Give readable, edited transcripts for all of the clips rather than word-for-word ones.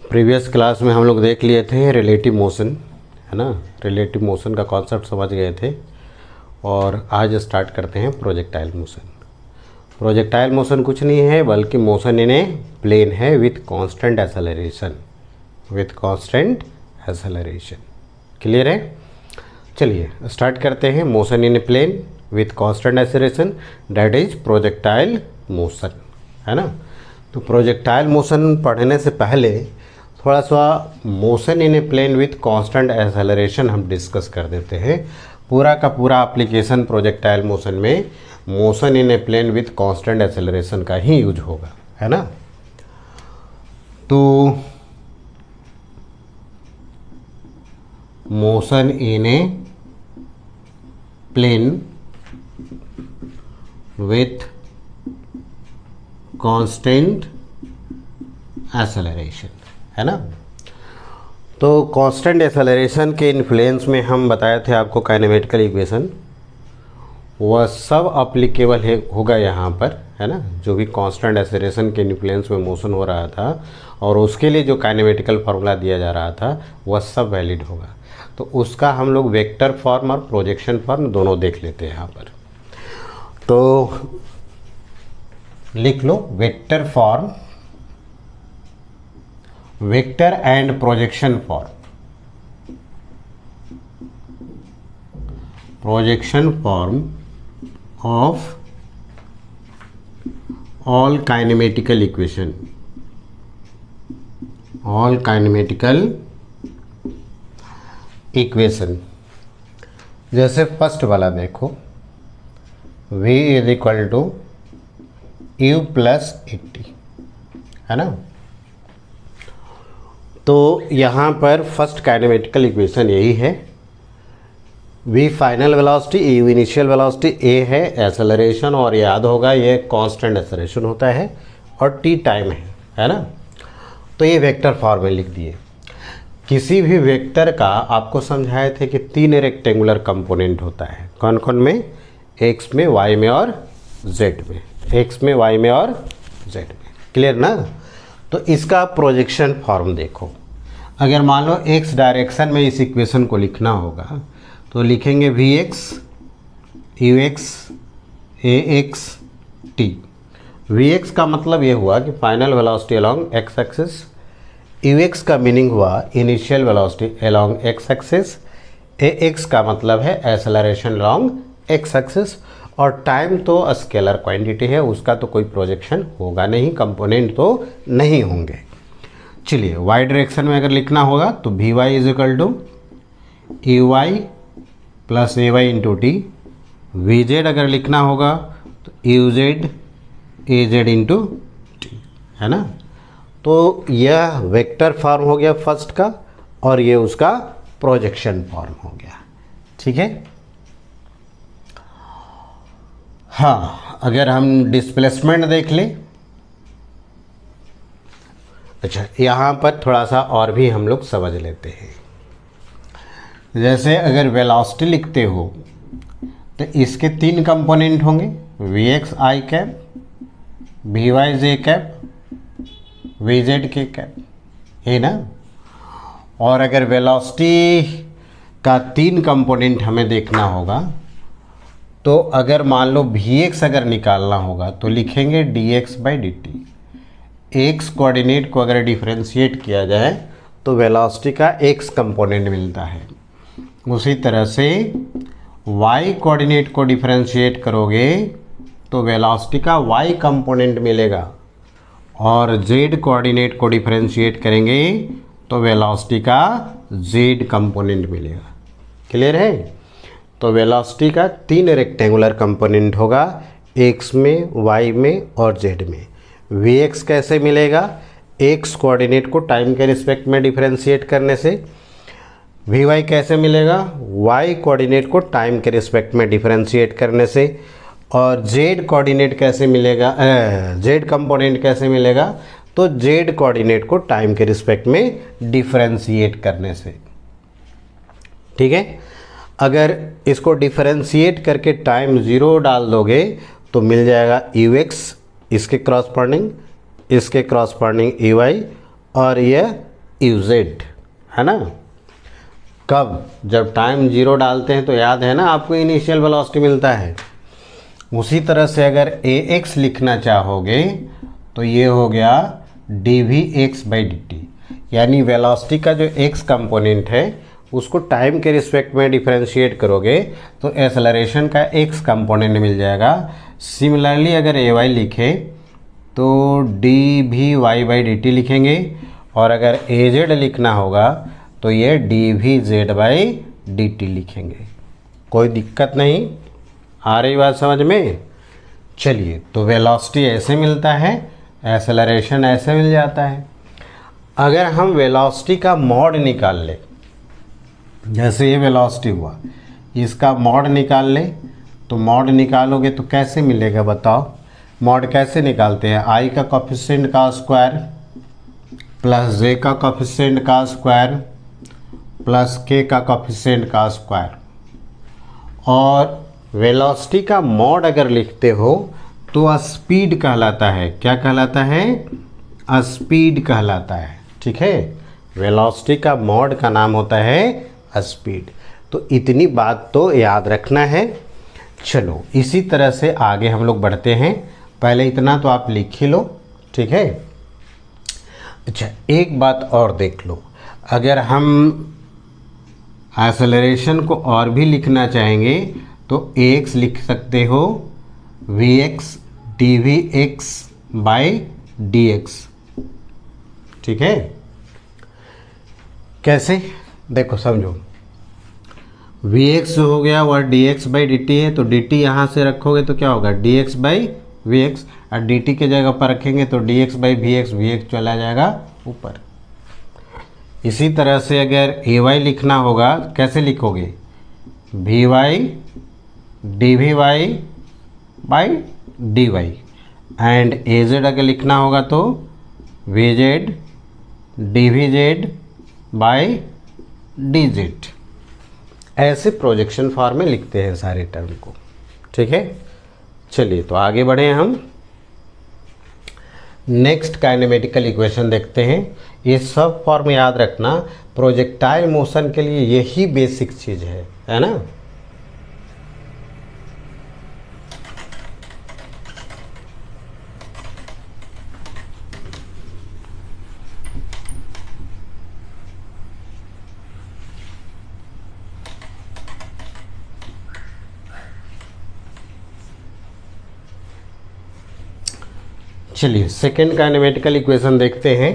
Previous class में हम लोग देख लिए थे रिलेटिव मोशन, है ना। रिलेटिव मोशन का कॉन्सेप्ट समझ गए थे और आज स्टार्ट करते हैं प्रोजेक्टाइल मोशन। प्रोजेक्टाइल मोशन कुछ नहीं है बल्कि मोशन इन ए प्लेन है विथ कांस्टेंट एक्सेलरेशन, क्लियर है। चलिए स्टार्ट करते हैं। Motion in a plane with constant acceleration, that is projectile motion, है ना। तो प्रोजेक्टाइल मोशन पढ़ने से पहले थोड़ा सा motion in a plane with constant acceleration हम डिस्कस कर देते हैं। पूरा का पूरा एप्लीकेशन प्रोजेक्टाइल मोशन में motion in a plane with constant acceleration का ही यूज होगा, है ना। तो motion in a plane with constant acceleration, है ना। तो कांस्टेंट एक्सेलरेशन के इन्फ्लुएंस में हम बताए थे आपको काइनेमेटिकल इक्वेशन, वह सब अप्लीकेबल होगा यहाँ पर, है ना। जो भी कांस्टेंट एक्सेलरेशन के इन्फ्लुएंस में मोशन हो रहा था और उसके लिए जो काइनेमेटिकल फार्मूला दिया जा रहा था वह सब वैलिड होगा। तो उसका हम लोग वेक्टर फॉर्म और प्रोजेक्शन फॉर्म दोनों देख लेते हैं यहाँ पर। तो लिख लो vector form, vector and projection form, projection form of all kinematical equation, all kinematical equation. जैसे फर्स्ट वाला देखो, v is equal to u plus 80, है ना। तो यहाँ पर फर्स्ट काइनेमेटिकल इक्वेशन यही है। v final velocity, u initial velocity, a है एक्सेलरेशन और याद होगा ये कांस्टेंट एक्सेलरेशन होता है और t टाइम है ना। तो ये वेक्टर फॉर्म में लिख दिए। किसी भी वेक्टर का आपको समझाए थे कि 3 रेक्टेंगुलर कंपोनेंट होता है, कौन कौन में, x में, y में और z में, x में, y में और z में, क्लियर ना। तो इसका प्रोजेक्शन फॉर्म देखो। अगर मान लो x डायरेक्शन में इस इक्वेशन को लिखना होगा तो लिखेंगे vx ux ax t। vx का मतलब ये हुआ कि final velocity along x axis, ux का मीनिंग हुआ initial velocity along x axis, ax का मतलब है एक्सेलरेशन अलोंग x एक्सिस, और टाइम तो स्केलर क्वांटिटी है, उसका तो कोई प्रोजेक्शन होगा नहीं, कंपोनेंट तो नहीं होंगे। चलिए y डायरेक्शन में अगर लिखना होगा तो vy is equal to uy plus ay into t, vz अगर लिखना होगा तो uz az इंटू टी, है ना। तो यह वेक्टर फॉर्म हो गया फर्स्ट का और ये उसका प्रोजेक्शन फॉर्म हो गया, ठीक है। हाँ, अगर हम डिस्प्लेसमेंट देख लें, अच्छा यहाँ पर थोड़ा सा और भी हम लोग समझ लेते हैं। जैसे अगर वेलोसिटी लिखते हो तो इसके 3 कंपोनेंट होंगे, vx i cap, vy j cap, vz k cap, है ना। और अगर वेलोसिटी का 3 कंपोनेंट हमें देखना होगा तो अगर मान लो vx अगर निकालना होगा तो लिखेंगे dx by dt। x coordinate को अगर डिफरेंशिएट किया जाए तो वेलोसिटी का x कंपोनेंट मिलता है। उसी तरह से y कोऑर्डिनेट को डिफरेंशिएट करोगे तो वेलोसिटी का y कंपोनेंट मिलेगा, और z कोऑर्डिनेट को डिफरेंशिएट करेंगे तो वेलोसिटी का z कंपोनेंट मिलेगा, क्लियर है। तो वेलोसिटी का 3 रेक्टेंगुलर कंपोनेंट होगा, x में, y में और z में। vx कैसे मिलेगा, x कोऑर्डिनेट को टाइम के रिस्पेक्ट में डिफरेंशिएट करने से। vy कैसे मिलेगा, y कोऑर्डिनेट को टाइम के रिस्पेक्ट में डिफरेंशिएट करने से। और z कोऑर्डिनेट कैसे मिलेगा, z कंपोनेंट कैसे मिलेगा, तो z कोऑर्डिनेट को टाइम के रिस्पेक्ट में डिफरेंशिएट करने से, ठीक है। अगर इसको डिफरेंशिएट करके टाइम 0 डाल दोगे तो मिल जाएगा ux, इसके क्रॉसपॉन्डिंग, इसके क्रॉसपॉन्डिंग ey, और यह यूजेड, है ना। कब? जब टाइम 0 डालते हैं तो याद है ना आपको इनिशियल वेलोसिटी मिलता है। उसी तरह से अगर ax लिखना चाहोगे तो ये हो गया dvx/dt, यानी वेलोसिटी का जो x कंपोनेंट है उसको टाइम के रिस्पेक्ट में डिफरेंशिएट करोगे तो एक्सेलरेशन का x कंपोनेंट मिल जाएगा। सिमिलरली अगर ay लिखे तो dvy/dt लिखेंगे, और अगर az लिखना होगा तो ये dvz/dt लिखेंगे। कोई दिक्कत नहीं, आ रही बात समझ में? चलिए, तो वेलोसिटी ऐसे मिलता है, एक्सेलरेशन ऐसे मिल जाता है। अगर हम वेलोसिटी का मॉड निकाल लें, जैसे ये वेलोसिटी हुआ, इसका मॉड निकाल लें, तो मॉड निकालोगे तो कैसे मिलेगा बताओ? मॉड कैसे निकालते हैं? आई का कोफिशिएंट का स्क्वायर प्लस जे का कोफिशिएंट का स्क्वायर प्लस के का कोफिशिएंट का स्क्वायर। और वेलोसिटी का मॉड अगर लिखते हो तो स्पीड कहलाता है। क्या कहलाता है? स्पीड कहलाता है। ठीक है, वेलोसिटी का मॉड का नाम होता है स्पीड। तो इतनी बात तो याद रखना है। चलो इसी तरह से आगे हम लोग बढ़ते हैं। पहले इतना तो आप लिख ही लो, ठीक है। अच्छा, एक बात और देख लो, अगर हम एक्सेलरेशन को और भी लिखना चाहेंगे तो ax लिख सकते हो vx dvx/dx। ठीक है, कैसे? देखो समझो, vx हो गया और dx/dt है, तो dt यहाँ से रखोगे तो क्या होगा? dx/vx, और dt के जगह पर रखेंगे तो dx/vx, vx चला जाएगा ऊपर। इसी तरह से अगर ay लिखना होगा, कैसे लिखोगे? vy dvy/dy, एंड az अगर लिखना होगा तो vz dvz/dz। ऐसे प्रोजेक्शन फॉर्म में लिखते हैं सारे टर्म को। ठीक है, चलिए तो आगे बढ़े हम। नेक्स्ट काइनेमेटिकल इक्वेशन देखते हैं। ये सब फॉर्म याद रखना, प्रोजेक्टाइल मोशन के लिए यही बेसिक चीज़ है ना। चलिए सेकेंड काइनेमेटिकल इक्वेशन देखते हैं।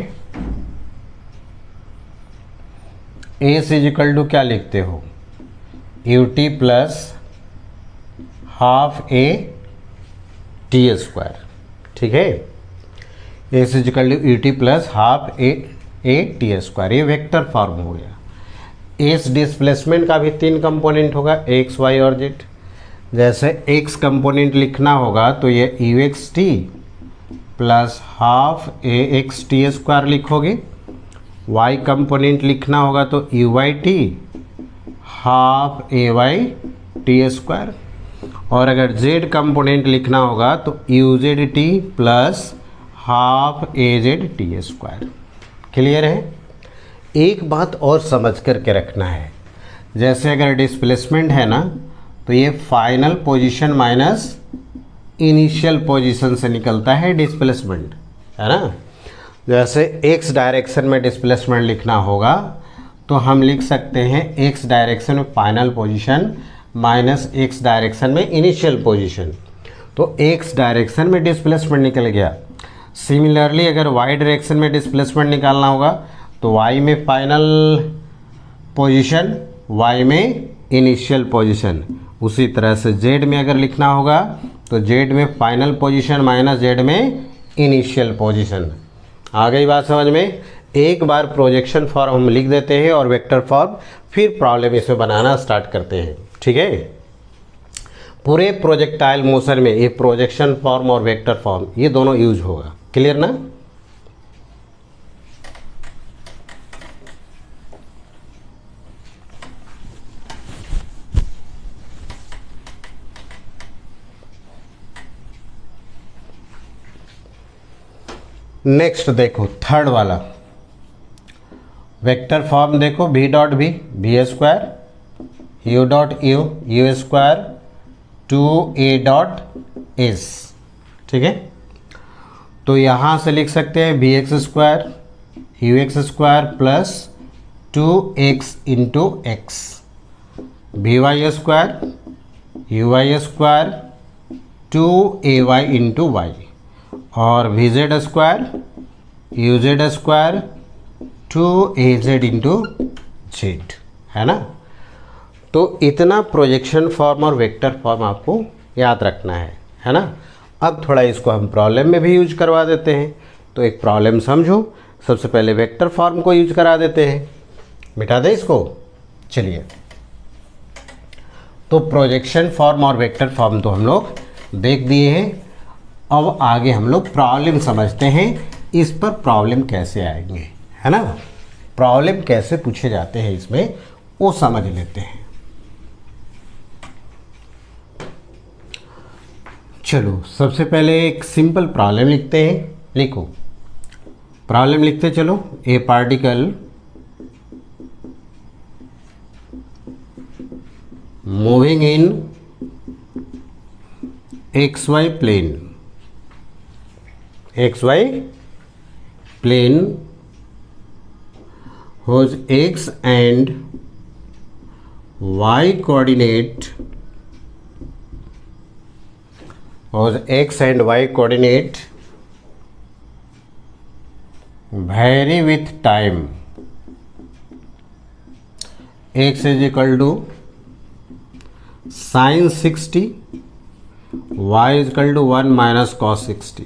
ए इज इक्वल टू क्या लिखते हो? ut plus half A T square. ठीक है, ए is equal to ut plus half A T square. ये वेक्टर फॉर्म हो गया। इस डिस्प्लेसमेंट का भी 3 कंपोनेंट होगा, एक्स वाई और जेड। जैसे एक्स कंपोनेंट लिखना होगा तो ये you x T plus half A x T square लिखोगे। वाई कंपोनेंट लिखना होगा तो you Y T half A Y T square. और अगर जेड कंपोनेंट लिखना होगा तो you Z T plus half A Z T square. Clear है? एक बात और समझ करके रखना है, जैसे अगर डिस्प्लेसमेंट है ना तो ये final position minus initial position से निकलता है डिस्प्लेसमेंट, है ना। जैसे एक्स डायरेक्शन में डिस्प्लेसमेंट लिखना होगा तो हम लिख सकते हैं एक्स डायरेक्शन में final position minus x direction में इनिशियल पोजीशन। तो एक्स डायरेक्शन में डिस्प्लेसमेंट निकल गया। सिमिलरली अगर वाई डायरेक्शन में डिस्प्लेसमेंट निकालना होगा तो वाई में फाइनल पोजीशन, वाई में इनिशियल पोजीशन। उसी तरह से जेड में अगर लिखना होगा तो जेड में फाइनल पोजीशन माइनस जेड में इनिशियल पोजीशन। आ गई बात समझ में? एक बार प्रोजेक्शन फॉर्म हम लिख देते हैं और वेक्टर फॉर्म, फिर प्रॉब्लम इसमें बनाना स्टार्ट करते हैं। ठीक है, पूरे प्रोजेक्टाइल मोशन में ये प्रोजेक्शन फॉर्म और वेक्टर फॉर्म ये दोनों यूज होगा। क्लियर ना? नेक्स्ट देखो थर्ड वाला, वेक्टर फॉर्म देखो v dot v v square u dot u square 2a dot s, ठीक है। तो यहाँ से लिख सकते हैं v x square u x square plus 2x into x, v y square u y square 2ay into y, और v z square u z square 2az into z, है ना। तो इतना प्रोजेक्शन फॉर्म और वेक्टर फॉर्म आपको याद रखना है ना। अब थोड़ा इसको हम प्रॉब्लम में भी यूज करवा देते हैं। तो एक प्रॉब्लम समझो, सबसे पहले वेक्टर फॉर्म को यूज करा देते हैं, मिटा दे इसको। चलिए, तो प्रोजेक्शन फॉर्म और वेक्टर फॉर्म तो हम लोग देख दिए हैं। अब आगे हम लोग प्रॉब्लम समझते हैं, इस पर प्रॉब्लम कैसे आएंगे, है ना। प्रॉब्लम कैसे पूछे जाते हैं इसमें वो समझ लेते हैं। चलो, सबसे पहले एक सिंपल प्रॉब्लम लिखते हैं। लिखो, प्रॉब्लम लिखते चलो। ए particle moving in xy plane, xy plane whose x and y coordinate, whose x and y coordinate vary with time, x is equal to sin 60, y is equal to 1 minus cos 60.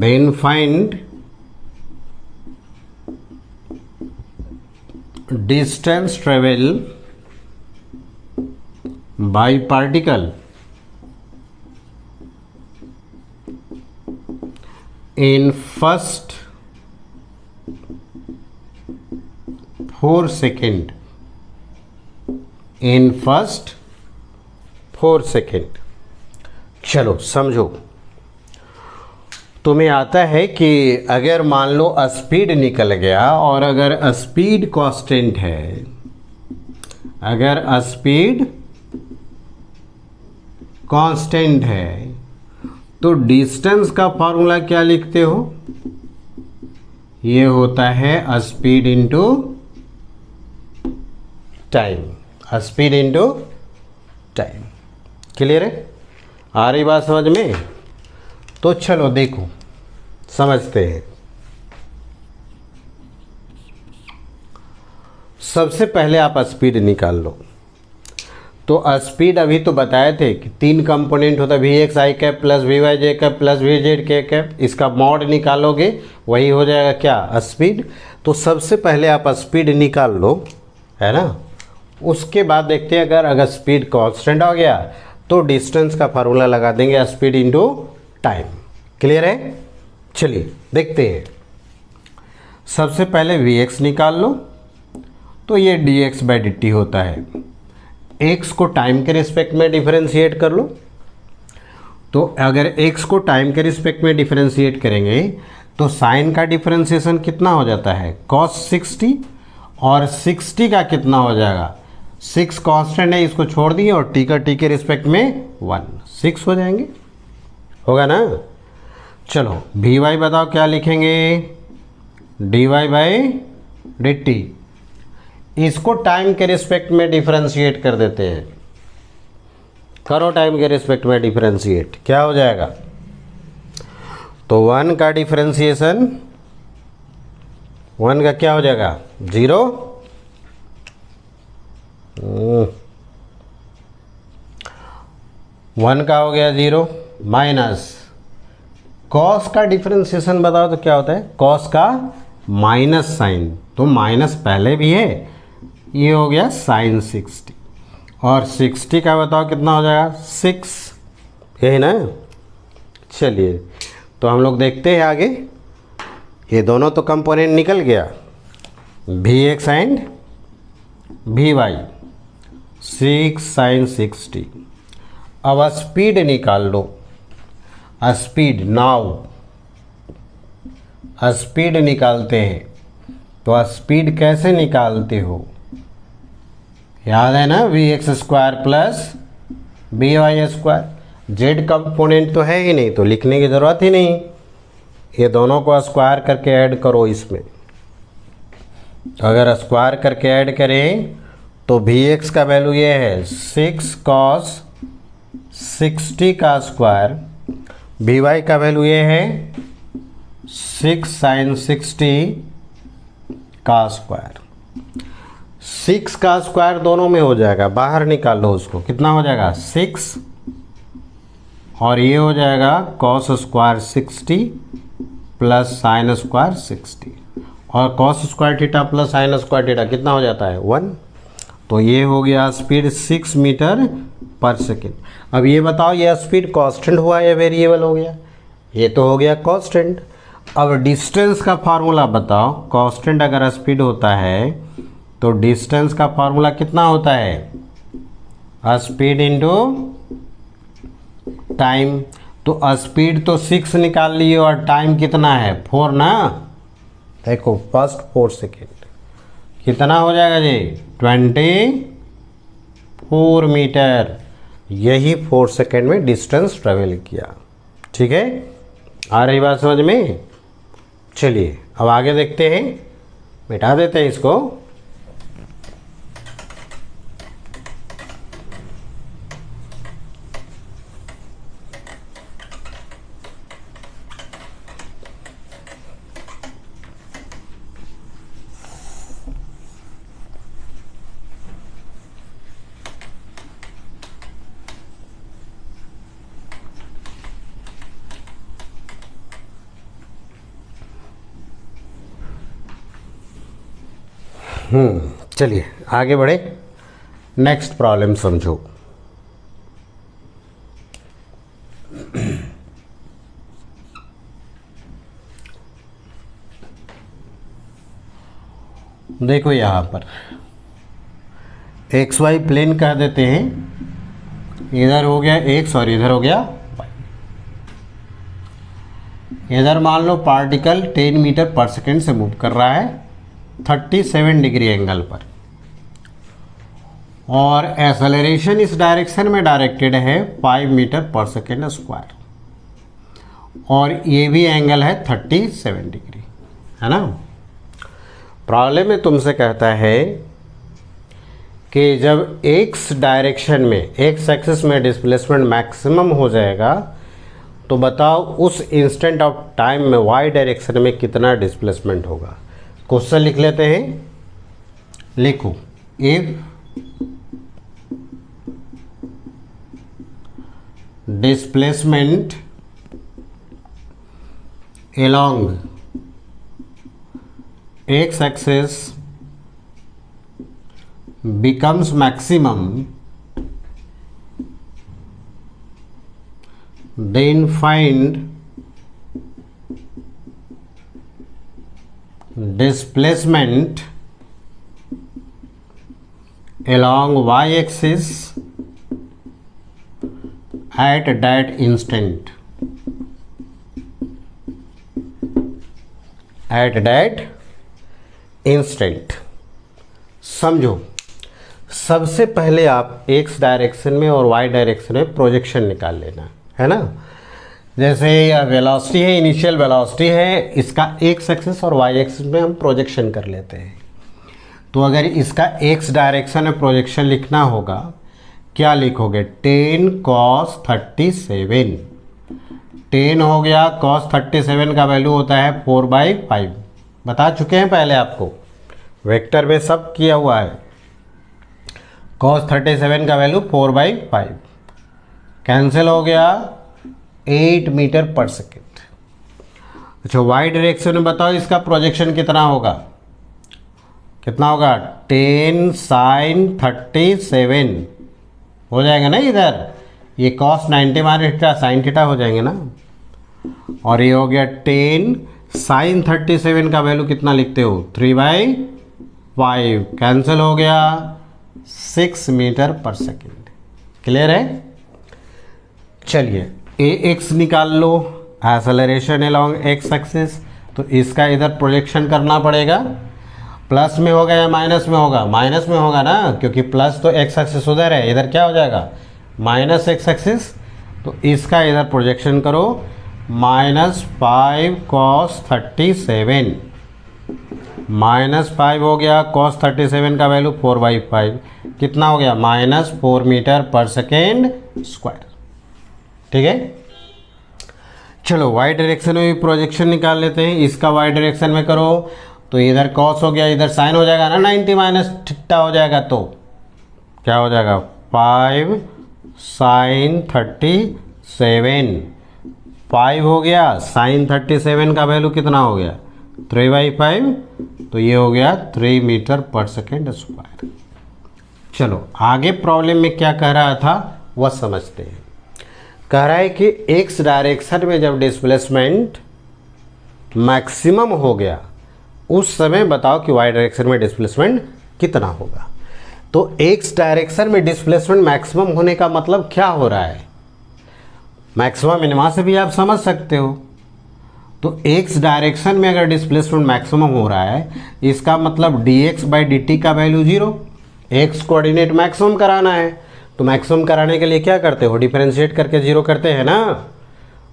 Then find distance travel by particle in first 4 second, in first 4 second. चलो समझो, तुम्हें आता है कि अगर मान लो speed निकल गया और अगर स्पीड कांस्टेंट है, अगर स्पीड कांस्टेंट है तो डिस्टेंस का फॉर्मूला क्या लिखते हो? ये होता है speed into time, speed into time. Clear है? आ रही बात समझ में? तो चलो देखो समझते हैं। सबसे पहले आप स्पीड निकाल लो। तो स्पीड अभी तो बताए थे कि 3 कंपोनेंट होता है, v x i cap plus v y j cap plus v z k cap. इसका मॉड निकालोगे वही हो जाएगा क्या? स्पीड। तो सबसे पहले आप स्पीड निकाल लो, है ना। उसके बाद देखते हैं अगर स्पीड कांस्टेंट हो गया तो डिस्टेंस का फार्मूला लगा देंगे, स्पीड इंटू टाइम। क्लियर है? चलिए देखते हैं। सबसे पहले वी एक्स निकाल लो, तो ये D x by d T होता है। एक्स को टाइम के रिस्पेक्ट में डिफरेंशिएट कर लो। तो अगर एक्स को टाइम के रिस्पेक्ट में डिफरेंशिएट करेंगे तो साइन का डिफरेंशिएशन कितना हो जाता है? cos 60, और 60 का कितना हो जाएगा? 6 कांस्टेंट है, इसको छोड़ दिए और टी का टी के रिस्पेक्ट में 1, 6 हो जाएंगे। होगा ना? चलो वी वाई बताओ क्या लिखेंगे? D y by d t. इसको टाइम के रिस्पेक्ट में डिफरेंशिएट कर देते हैं। करो टाइम के रिस्पेक्ट में डिफरेंशिएट, क्या हो जाएगा? तो 1 का डिफरेंशिएशन, 1 का क्या हो जाएगा? 0। 1 का हो गया 0 माइनस कॉस का डिफरेंशिएशन बताओ तो क्या होता है? कॉस का माइनस साइन, तो माइनस पहले भी है, ये हो गया साइन 60, और 60 का बताओ कितना हो जाएगा? 6, यही ना। चलिए तो हम लोग देखते हैं आगे। ये दोनों तो कंपोनेंट निकल गया, v x and v y, 6 sine 60। अब स्पीड निकाल लो। स्पीड नाउ स्पीड निकालते हैं, तो स्पीड कैसे निकालते हो? याद है ना, v x square plus b y square. Z component तो है ही नहीं, तो लिखने की ज़रूरत ही नहीं। ये दोनों को स्क्वायर करके ऐड करो इसमें। तो अगर स्क्वायर करके ऐड करें तो वी एक्स का वैल्यू ये है 6 कॉस 60 का स्क्वायर, वी वाई का वैल्यू ये है 6 साइन 60 का स्क्वायर। 6 का स्क्वायर दोनों में हो जाएगा, बाहर निकाल लो उसको, कितना हो जाएगा 6, और ये हो जाएगा cos square 60 plus sine square 60, और cos square theta plus sine square theta कितना हो जाता है 1। तो ये हो गया स्पीड 6 मीटर पर सेकेंड। अब ये बताओ, ये स्पीड कांस्टेंट हुआ या वेरिएबल हो गया? ये तो हो गया कांस्टेंट। अब डिस्टेंस का फार्मूला बताओ। कांस्टेंट अगर स्पीड होता है तो डिस्टेंस का फार्मूला कितना होता है? Speed into time. तो स्पीड तो 6 निकाल लिए और टाइम कितना है 4 ना। देखो फर्स्ट 4 सेकेंड कितना हो जाएगा जी 24 मीटर। यही 4 सेकेंड में डिस्टेंस ट्रेवल किया। ठीक है, आ रही बात समझ में? चलिए अब आगे देखते हैं, मिटा देते हैं इसको। चलिए आगे बढ़े, नेक्स्ट प्रॉब्लम समझो। देखो यहाँ पर एक्स वाई प्लेन कह देते हैं, इधर हो गया एक्स और इधर हो गया वाई। इधर मान लो पार्टिकल 10 मीटर पर सेकेंड से मूव कर रहा है 37 डिग्री एंगल पर, और एक्सेलरेशन इस डायरेक्शन में डायरेक्टेड है 5 मीटर पर सेकेंड स्क्वायर, और ये भी एंगल है 37 डिग्री, है ना। प्रॉब्लम में तुमसे कहता है कि जब एक्स डायरेक्शन में, एक्स एक्सिस में डिस्प्लेसमेंट मैक्सिमम हो जाएगा, तो बताओ उस इंस्टेंट ऑफ टाइम में वाई डायरेक्शन में कितना डिस्प्लेसमेंट होगा। क्वेश्चन लिख लेते हैं, लिखो if displacement along x axis becomes maximum, then find displacement along y axis at that instant, at that instant। समझो, सबसे पहले आप एक्स डायरेक्शन में और वाई डायरेक्शन में प्रोजेक्शन निकाल लेना, है ना। जैसे वेलोसिटी है, इनिशियल वेलोसिटी है, इसका एक्स एक्सिस और वाई एक्सिस में हम प्रोजेक्शन कर लेते हैं। तो अगर इसका एक्स डायरेक्शन में प्रोजेक्शन लिखना होगा, क्या लिखोगे 10 cos 37। 10 हो गया, cos 37 का वैल्यू होता है 4/5, बता चुके हैं पहले आपको, वेक्टर में सब किया हुआ है। cos 37 का वैल्यू 4/5, कैंसिल हो गया 8 मीटर पर सेकेंड। अच्छा वाई डायरेक्शन में बताओ इसका प्रोजेक्शन कितना होगा, कितना होगा 10 sin 37 हो जाएगा ना। इधर ये cos 90 minus theta sine theta हो जाएंगे ना, और ये हो गया 10 sin 37 का वैल्यू कितना लिखते हो 3/5, कैंसिल हो गया 6 मीटर पर सेकेंड। क्लियर है। चलिए ए एक्स निकाल लो, एक्सेलरेशन अलोंग एक्स एक्सिस, तो इसका इधर प्रोजेक्शन करना पड़ेगा। प्लस में होगा या माइनस में होगा? माइनस में होगा ना, क्योंकि प्लस तो एक्स एक्सिस उधर है, इधर क्या हो जाएगा? Minus x axis. तो इसका इधर प्रोजेक्शन करो, -5 cos 37, -5 हो गया, cos 37 का वैल्यू 4/5 कितना हो गया? -4 मीटर पर सेकेंड स्क्वायर। ठीक है, चलो वाई डायरेक्शन में भी प्रोजेक्शन निकाल लेते हैं। इसका वाई डायरेक्शन में करो तो इधर कॉस हो गया, इधर साइन हो जाएगा ना, 90 माइनस थीटा हो जाएगा, तो क्या हो जाएगा? 5 sin 37, 5 हो गया, sin 37 का वैल्यू कितना हो गया? 3/5, तो ये हो गया 3 मीटर पर सेकेंड स्क्वायर। चलो आगे प्रॉब्लम में क्या कह रहा था वह समझते हैं। कह रहा है कि एक्स डायरेक्शन में जब डिस्प्लेसमेंट मैक्सिमम हो गया उस समय बताओ कि वाई डायरेक्शन में डिस्प्लेसमेंट कितना होगा। तो एक्स डायरेक्शन में डिस्प्लेसमेंट मैक्सिमम होने का मतलब क्या हो रहा है? मैक्सिमम मिनिमा से भी आप समझ सकते हो। तो एक्स डायरेक्शन में अगर डिस्प्लेसमेंट मैक्सिमम हो रहा है, इसका मतलब dx/dt का वैल्यू 0। एक्स कोऑर्डिनेट मैक्सिमम कराना है, तो मैक्सिमम कराने के लिए क्या करते हो? डिफरेंशिएट करके 0 करते हैं ना।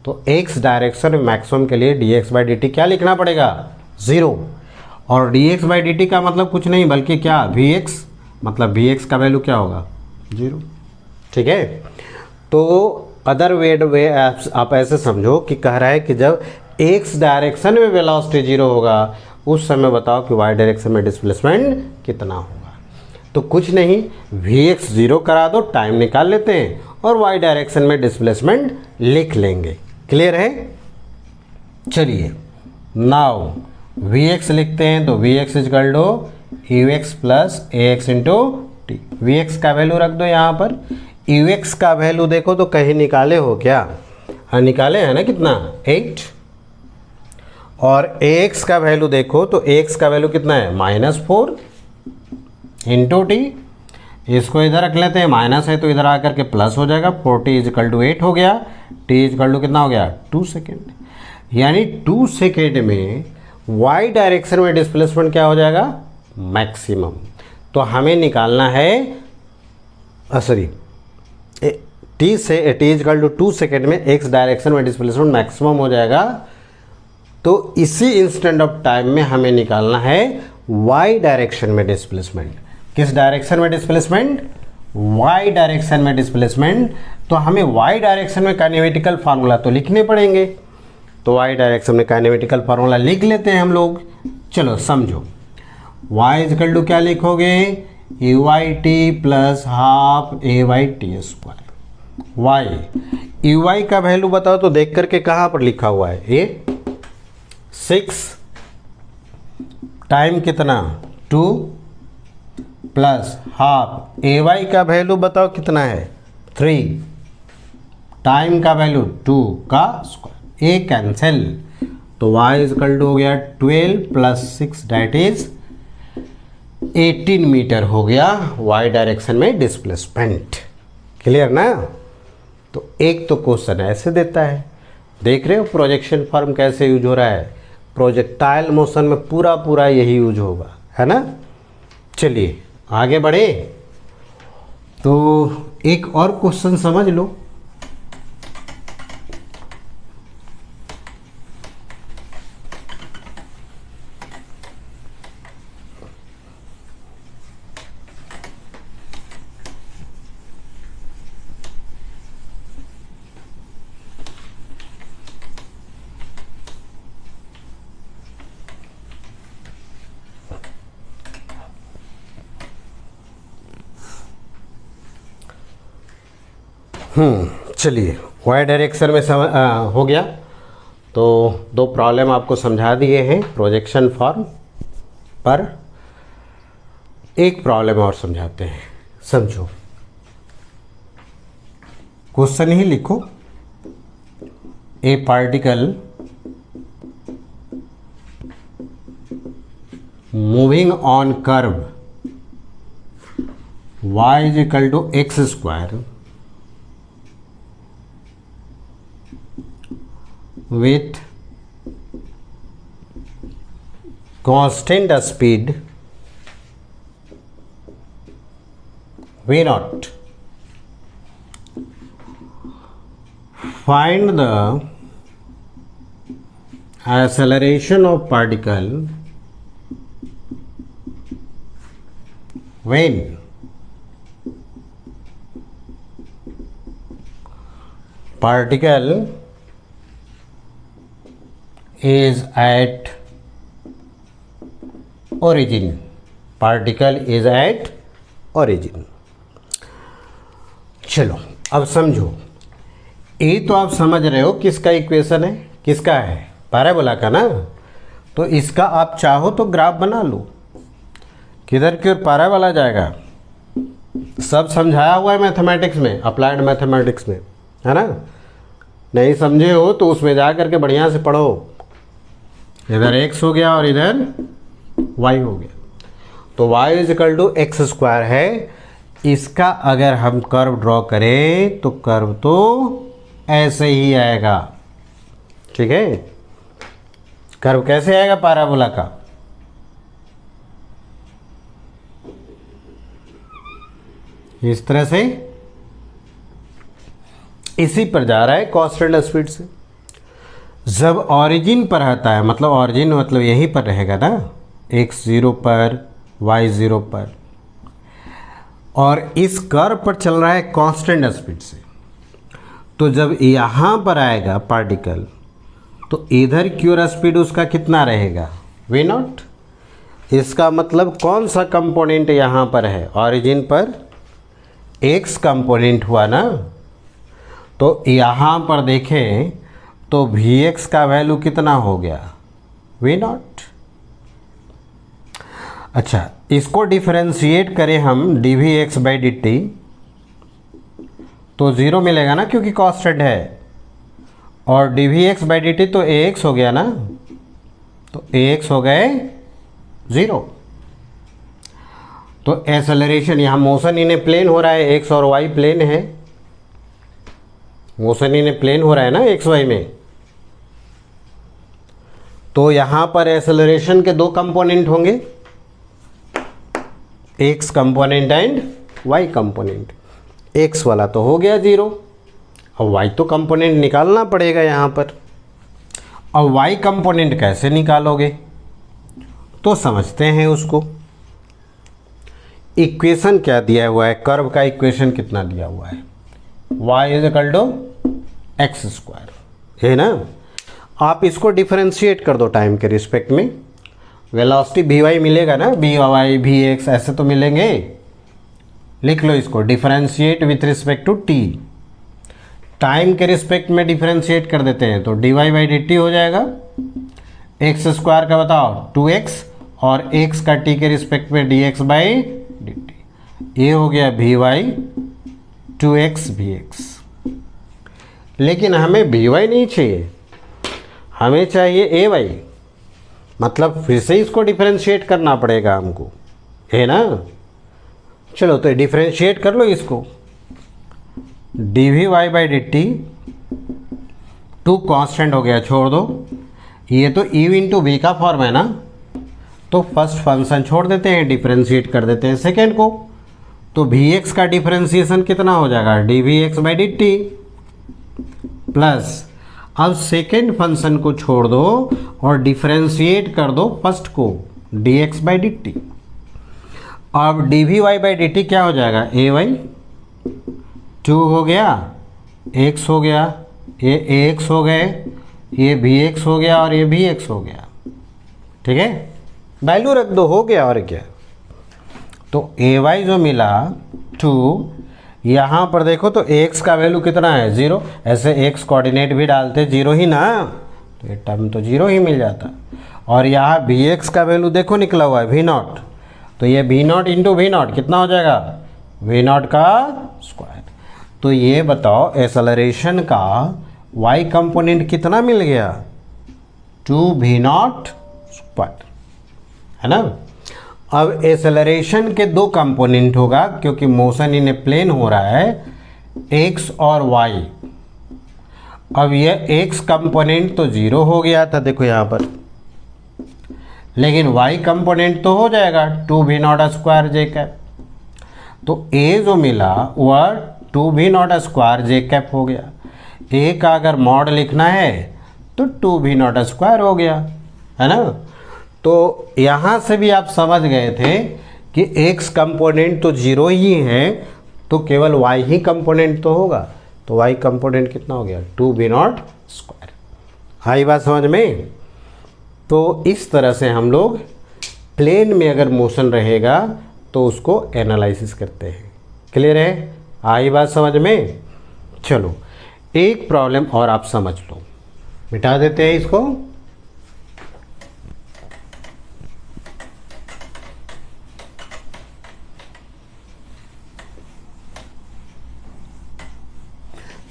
तो एक्स डायरेक्शन में मैक्सिमम के लिए dx/dt क्या लिखना पड़ेगा? 0। और dx/dt का मतलब कुछ नहीं बल्कि क्या? vx, मतलब vx का वैल्यू क्या होगा? 0। ठीक है, तो अदर वे आप ऐसे समझो कि कह रहा है कि जब एक्स डायरेक्शन में वेलोसिटी 0 होगा उस समय बताओ कि वाई डायरेक्शन में डिस्प्लेसमेंट कितना होगा। तो कुछ नहीं, vx 0 करा दो, टाइम निकाल लेते हैं और वाई डायरेक्शन में डिस्प्लेसमेंट लिख लेंगे। क्लियर है? चलिए नाउ vx लिखते हैं, तो vx equal to ux plus ax into t. vx का वैल्यू रख दो यहाँ पर। ux का वैल्यू देखो तो कहीं निकाले हो क्या? हाँ निकाले हैं ना, कितना? 8। और ax का वैल्यू देखो तो ax का वैल्यू कितना है? -4 इंटू टी। इसको इधर रख लेते हैं, माइनस है तो इधर आकर के प्लस हो जाएगा। 40 इक्वल टू 8 हो गया, टी इक्वल टू कितना हो गया? 2 सेकेंड। यानी 2 सेकेंड में वाई डायरेक्शन में डिस्प्लेसमेंट क्या हो जाएगा? मैक्सिमम। तो हमें निकालना है सॉरी टी से टी इक्वल टू 2 सेकेंड में एक्स डायरेक्शन में डिस्प्लेसमेंट मैक्सिमम हो जाएगा। तो इसी इंस्टेंट ऑफ टाइम में हमें निकालना है वाई डायरेक्शन में डिस्प्लेसमेंट। किस डायरेक्शन में डिस्प्लेसमेंट? वाई डायरेक्शन में डिस्प्लेसमेंट। तो हमें वाई डायरेक्शन में काइनेमेटिकल फार्मूला तो लिखने पड़ेंगे, तो वाई डायरेक्शन में काइनेमेटिकल फार्मूला लिख लेते हैं हम लोग। चलो समझो, वाई इक्वल टू क्या लिखोगे? ए वाई टी प्लस हाफ ए वाई टी स्क्वायर। वाई ए वाई का वैल्यू बताओ तो देख करके कहाँ पर लिखा हुआ है? ए 6, टाइम कितना? 2 प्लस हाफ ए वाई का वैल्यू बताओ कितना है? 3, टाइम का वैल्यू 2 का स्क्वायर। ए कैंसिल, तो y इक्वल टू हो गया 12 प्लस 6 डेट इज 18 मीटर हो गया y डायरेक्शन में डिस्प्लेसमेंट। क्लियर ना? तो एक तो क्वेश्चन ऐसे देता है, देख रहे हो प्रोजेक्शन फॉर्म कैसे यूज हो रहा है? प्रोजेक्टाइल मोशन में पूरा यही यूज होगा, है ना। चलिए आगे बढ़े, तो एक और क्वेश्चन समझ लो। चलिए वाई डायरेक्शन में हो गया। तो 2 प्रॉब्लम आपको समझा दिए हैं प्रोजेक्शन फॉर्म पर। एक प्रॉब्लम और समझाते हैं, समझो। क्वेश्चन ही लिखो, a particle moving on curve y is equal to x square with constant speed v naught, find the acceleration of particle when particle is at origin. Particle is at origin. चलो अब समझो, ये तो आप समझ रहे हो किसका इक्वेशन है, किसका है, पैराबोला का ना। तो इसका आप चाहो तो ग्राफ बना लो, किधर की ओर पैराबोला जाएगा। सब समझाया हुआ है मैथमेटिक्स में, अप्लाइड मैथमेटिक्स में, है ना। नहीं समझे हो तो उसमें जा करके बढ़िया से पढ़ो। इधर x हो गया और इधर y हो गया, तो y is equal to x square है। इसका अगर हम कर्व ड्रॉ करें तो कर्व तो ऐसे ही आएगा, ठीक है। कर्व कैसे आएगा पैराबोला का, इस तरह से, इसी पर जा रहा है कांस्टेंट स्पीड से। जब ऑरिजिन पर आता है, मतलब ऑरिजिन मतलब यहीं पर रहेगा ना, x 0 पर, y 0 पर, और इस कर्व पर चल रहा है कांस्टेंट स्पीड से। तो जब यहाँ पर आएगा पार्टिकल तो इधर की ओर स्पीड उसका कितना रहेगा, v नॉट। इसका मतलब कौन सा कंपोनेंट यहाँ पर है, ऑरिजिन पर x कंपोनेंट हुआ ना। तो यहाँ पर देखें तो vx का वैल्यू कितना हो गया, v नॉट। अच्छा, इसको डिफरेंशिएट करें हम dvx बाई डी टी, तो ज़ीरो मिलेगा ना क्योंकि कांस्टेंट है, और dvx बाई डी टी तो ax हो गया ना, तो ax हो गए 0। तो एक्सेलरेशन, यहाँ मोशन इन प्लेन हो रहा है, x और y प्लेन है, मोशन इन प्लेन हो रहा है ना एक्स वाई में। तो यहाँ पर एक्सेलरेशन के दो कंपोनेंट होंगे, x component and y component. x वाला तो हो गया 0, और y तो कंपोनेंट निकालना पड़ेगा यहाँ पर। और y कंपोनेंट कैसे निकालोगे, तो समझते हैं उसको। इक्वेशन क्या दिया हुआ है, कर्व का इक्वेशन कितना दिया हुआ है, y is equal to x square, है ना। आप इसको डिफरेंशिएट कर दो टाइम के रिस्पेक्ट में, वेलोसिटी वी वाई मिलेगा ना, वी वाई वी एक्स ऐसे तो मिलेंगे। लिख लो इसको, differentiate with respect to t, time के रिस्पेक्ट में डिफरेंशिएट कर देते हैं तो d y by d t हो जाएगा। एक्स स्क्वायर का बताओ 2x, और x का t के रिस्पेक्ट में dx बाई डी टी, ये हो गया we Y 2x we x. लेकिन हमें वी वाई नहीं चाहिए, हमें चाहिए ए वाई, मतलब फिर से इसको डिफरेंशिएट करना पड़ेगा हमको, है ना। चलो तो डिफरेंशिएट कर लो इसको, d v y by d t, to constant हो गया, छोड़ दो, ये तो ई इंटू वी का फॉर्म है ना, तो फर्स्ट फंक्शन छोड़ देते हैं, डिफरेंशिएट कर देते हैं सेकेंड को। तो वी एक्स का डिफरेंशिएशन कितना हो जाएगा, d v x by d t, plus अब सेकेंड फंक्शन को छोड़ दो और डिफरेंशिएट कर दो फर्स्ट को, d x by d t. अब d v y by d t क्या हो जाएगा, ए वाई 2 हो गया, एक्स हो गया, ये ए एक्स हो गए, ये भी एक्स हो गया और ये भी एक्स हो गया, ठीक है। वैल्यू रख दो, हो गया और क्या। तो ए वाई जो मिला 2, यहाँ पर देखो तो x का वैल्यू कितना है 0, ऐसे x कोऑर्डिनेट भी डालते 0 ही ना, तो ये टर्म तो 0 ही मिल जाता। और यहाँ vx का वैल्यू देखो निकला हुआ है v नॉट, तो ये v naught into v naught कितना हो जाएगा, v नॉट का स्क्वायर। तो ये बताओ एक्सेलरेशन का y कंपोनेंट कितना मिल गया, 2v नॉट स्क्वायर, है ना। अब एक्सेलरेशन के दो कंपोनेंट होगा क्योंकि मोशन इन ए प्लेन हो रहा है, x और y। अब ये x कंपोनेंट तो 0 हो गया था, देखो यहाँ पर लेकिन वाई कंपोनेंट तो हो जाएगा 2v0 स्क्वायर जे कैप। तो ए जो मिला वह 2v0 स्क्वायर जे कैप हो गया। ए का अगर मॉड लिखना है तो 2v0 स्क्वायर हो गया, है ना। तो यहाँ से भी आप समझ गए थे कि x कंपोनेंट तो 0 ही है, तो केवल y ही कंपोनेंट तो होगा। तो y कंपोनेंट कितना हो गया 2v0 स्क्वायर। आई बात समझ में। तो इस तरह से हम लोग प्लेन में अगर मोशन रहेगा तो उसको एनालिसिस करते हैं। क्लियर है? आई बात समझ में। चलो एक प्रॉब्लम और आप समझ लो, मिटा देते हैं इसको।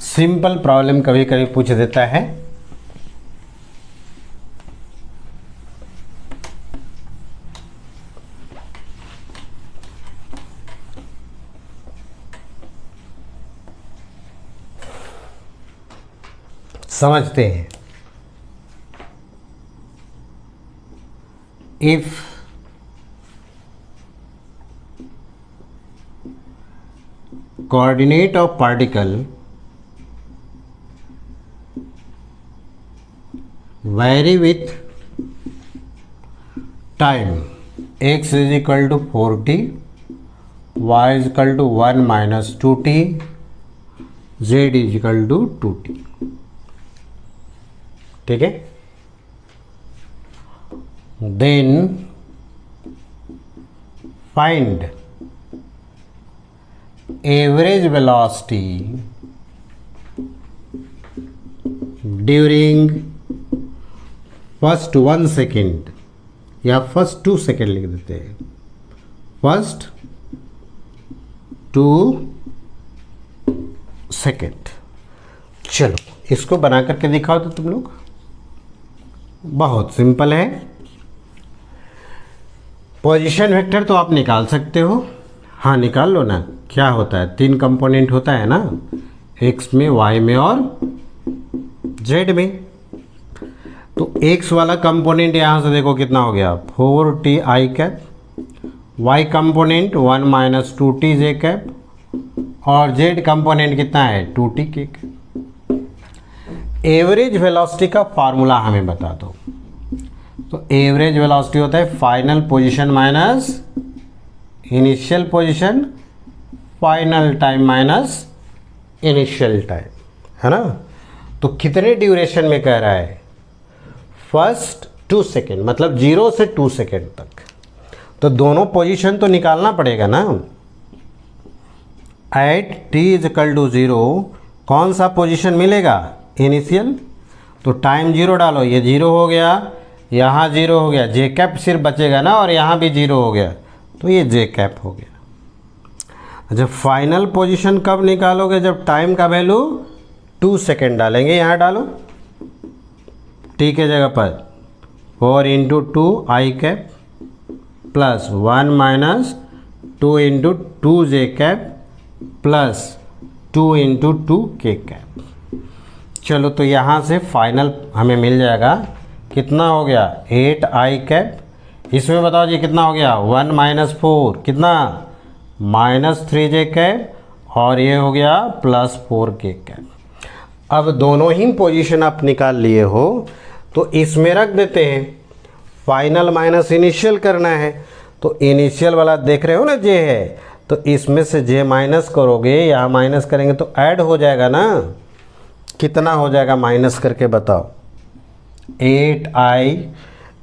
सिंपल प्रॉब्लम कभी कभी पूछ देता है। समझते हैं। If coordinate of particle vary with time, x is equal to 4t, y is equal to 1 minus 2t, z is equal to 2t। ठीक है। Then find average velocity during first 1 second या फर्स्ट 2 सेकेंड लिख देते हैं। First 2 second. चलो इसको बना करके दिखाओ तो तुम लोग। बहुत सिंपल है। पोजीशन वेक्टर तो आप निकाल सकते हो। हाँ निकाल लो ना। क्या होता है, 3 कंपोनेंट होता है ना, x में, y में और z में। तो x वाला कंपोनेंट यहाँ से देखो कितना हो गया 4t i cap, y component 1 minus 2t j cap और z कंपोनेंट कितना है 2t k cap. Average velocity का फार्मूला हमें बता दो। तो एवरेज वेलोसिटी होता है final position minus initial position, final time minus initial time, है ना। तो कितने ड्यूरेशन में कह रहा है, फर्स्ट 2 सेकेंड, मतलब 0 से 2 सेकेंड तक। तो दोनों पोजीशन तो निकालना पड़ेगा ना। At t is equal to 0 कौन सा पोजीशन मिलेगा, इनिशियल। तो टाइम 0 डालो, ये 0 हो गया, यहाँ 0 हो गया, जे कैप सिर्फ बचेगा ना, और यहाँ भी 0 हो गया, तो ये जे कैप हो गया। जब फाइनल पोजीशन कब निकालोगे, जब टाइम का वैल्यू 2 सेकेंड डालेंगे। यहाँ डालो t के जगह पर 4 इंटू 2 आई कैप प्लस 1 माइनस 2 इंटू 2 जे कैप प्लस 2 इंटू 2 के कैप। चलो तो यहाँ से फाइनल हमें मिल जाएगा, कितना हो गया 8 आई कैप। इसमें बताओ जी कितना हो गया 1 माइनस 4 कितना माइनस 3 जे कैप, और ये हो गया प्लस 4 के कैप। अब दोनों ही पोजीशन आप निकाल लिए हो तो इसमें रख देते हैं। फाइनल माइनस इनिशियल करना है, तो इनिशियल वाला देख रहे हो ना जे है, तो इसमें से जे माइनस करोगे, यहाँ माइनस करेंगे तो ऐड हो जाएगा ना। कितना हो जाएगा माइनस करके बताओ, 8i,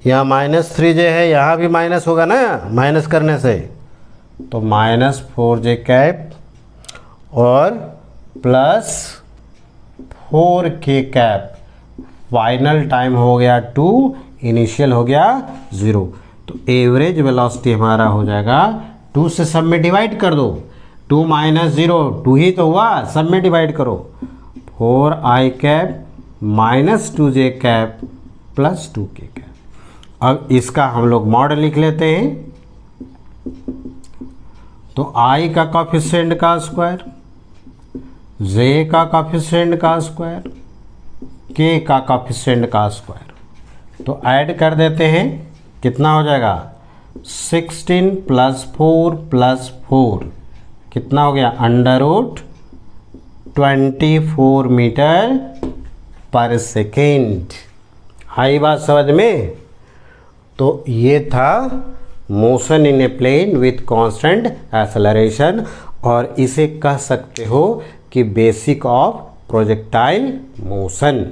यहाँ माइनस 3j है, यहाँ भी माइनस होगा ना माइनस करने से, तो माइनस 4j कैप और plus 4k cap. Final time हो गया 2, इनिशियल हो गया 0। तो एवरेज वेलोसिटी हमारा हो जाएगा 2 से सब में डिवाइड कर दो, 2 माइनस 0 2 ही तो हुआ, सब में डिवाइड करो, 4i cap minus 2j cap plus 2k cap. अब इसका हम लोग मॉडल लिख लेते हैं। तो i का कोएफिशिएंट का स्क्वायर, j का कोएफिशिएंट का स्क्वायर, k का कोएफिशिएंट का स्क्वायर, तो ऐड कर देते हैं। कितना हो जाएगा 16 + 4 + 4 कितना हो गया √24 मीटर पर सेकेंड। आई बात समझ में। तो ये था motion in a plane with constant acceleration, और इसे कह सकते हो कि बेसिक ऑफ प्रोजेक्टाइल मोशन।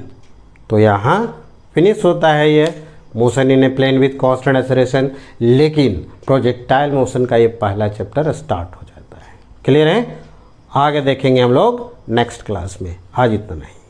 तो यहाँ फिनिश होता है ये motion in a plane with constant acceleration, लेकिन प्रोजेक्टाइल मोशन का ये पहला चैप्टर स्टार्ट हो जाता है। क्लियर है? आगे देखेंगे हम लोग नेक्स्ट क्लास में। आज इतना नहीं।